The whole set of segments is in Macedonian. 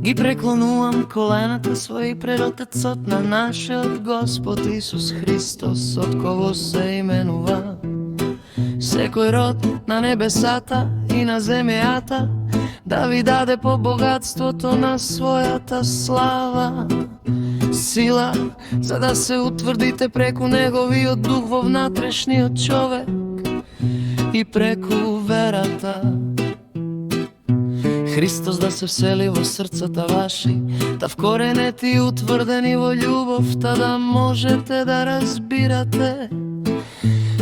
ги преклонувам колената свои пред Отецот на нашиот Господ Исус Христос, од кого се именува секој род на небесата и на земјата, да ви даде по богатството на својата слава сила, за да се утврдите преку неговиот дух во внатрешниот човек и преку верата. Христос да се всели во срцата ваши, да вкоренети и утврдени во љубовта, да можете да разбирате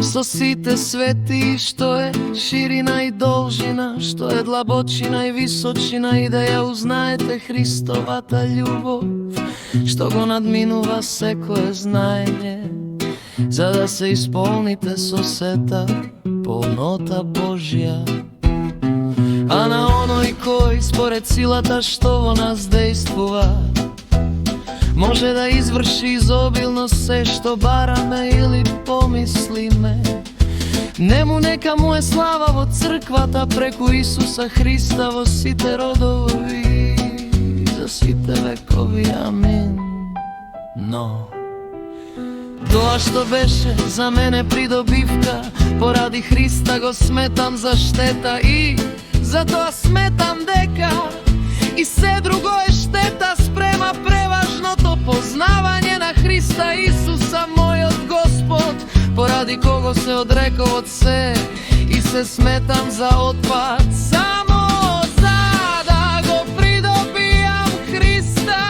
со сите свети што е ширина и должина, што е длабочина и височина, и да ја узнаете Христовата љубов, што го надминува секое знаење, за да се исполните со сета полнота Божја. А на оној кој според силата што во нас действува, може да изврши изобилно се што бараме или помислиме, нему нека му е слава во црквата преку Исуса Христа во сите родови за сите векови. Амин. Но тоа што беше за мене придобивка, поради Христа го сметам за штета, и затоа сметам дека и се друго е штета спрема преважното познавање на Христа Исуса, мојот Господ, поради кого се одреков од се и се сметам за отпад, само за да го придобијам Христа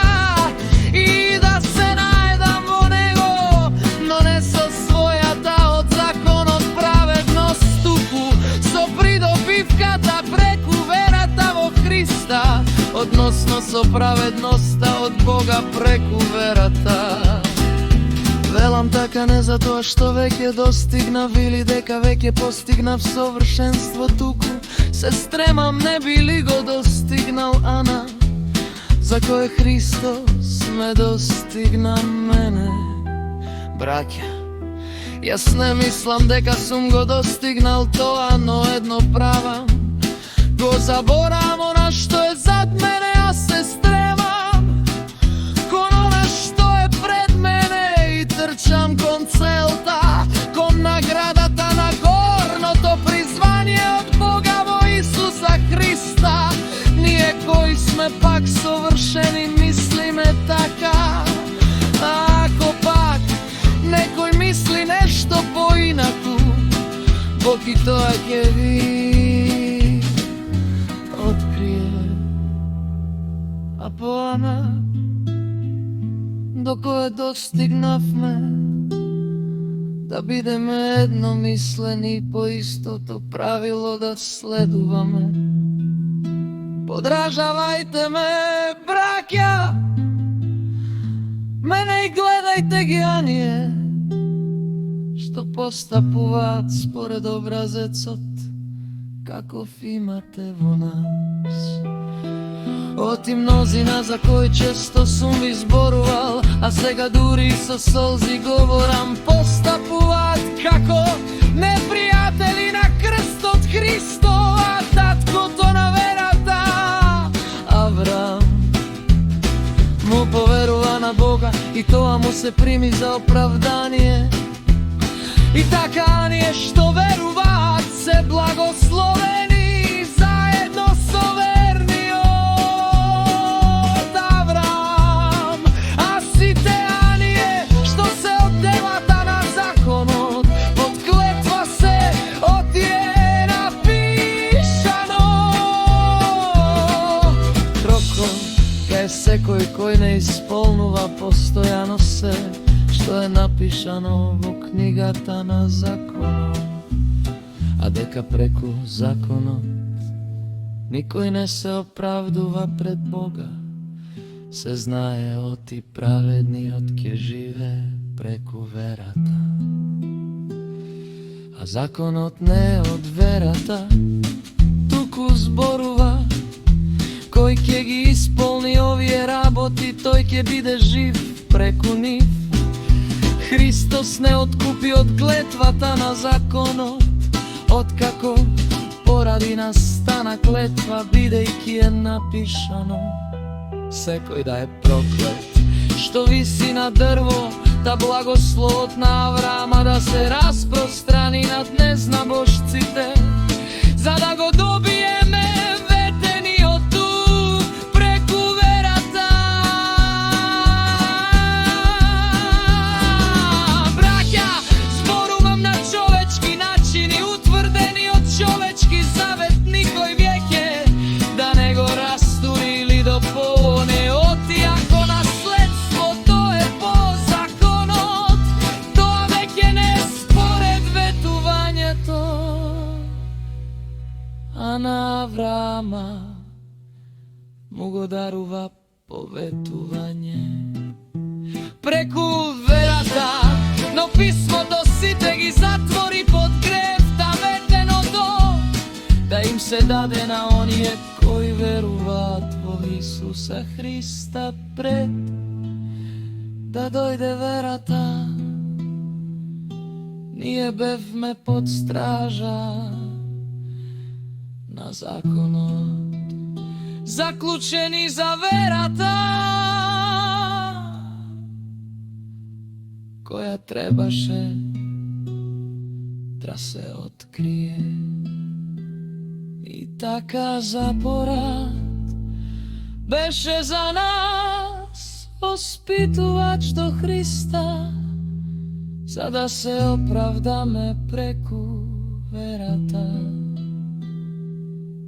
и да се најдам во Него, но не со својата од законот праведност, туку со придобивката преку верата во Христа, односно со праведноста од Бога преку верата. Велам така не затоа што веќе достигнав или дека веќе постигнав совршенство, туку се стремам не би ли го достигнал Ана, за кој Христос ме достигна мене. Браќа, јас не мислам дека сум го достигнал тоа, но едно правам, го заборавам она што е зад мене, а се стремам кон она што е пред мене и трчам кон целта, кон наградата на горното призвание од Бога во Исуса Христа. Ние кои сме пак совршени мислиме така, а ако пак некој мисли нешто поинаку, Бог и тоа ќе ви открие. А поана до кое достигнавме, да бидеме едномислени по истото правило да следуваме. Подражавајте ме, браќа, мене и гледајте ги оние што постапуваат според образецот каков имате во нас. Оти мнозина за кои често сум ви зборувал, а сега дури со солзи говорам, постапуваат како непријатели на крстот Христова, таткото на верата Авраам. Му поверува на Бога и тоа му се прими за оправдание. И така ние што веруваат се благословени заедно со верниот Авраам. А сите оние што се од делата на законот под клетва се, од тие напишано. Рокот кај секој кој не исполнува постојано се што е напишано во книгата на законот, а дека преку законот никој не се оправдува пред Бога, се знае оти праведниот ќе живе преку верата. А законот не е од верата, туку зборува кој ќе ги исполни овие работи, тој ќе биде жив преку нив. Христос не откупи од клетвата на законот, откако поради нас стана клетва, бидејќи е напишано: секој да е проклет. Што виси на дрво, та благословот на Аврама да се распространи над незнабожците, за да го добиеме ветениот дух преку верата. Браќа, зборувам на човечки начини, утврдени од човечки завет, никој веќе да не го растури или да поне оти, ако наследството е по законот, тоа веќе не е според ветувањето. А на Аврама му го дарува поветување преку верата, но писмото сите ги затвори под гревта, ветеното да им се даде на оние кои веруваат во Исуса Христа пред да дојде верата. Ние бевме под стража на законот, заклучени за верата, која требаше да се открие. И така запорат беше за нас воспитувач до Христа, за да се оправдаме преку верата.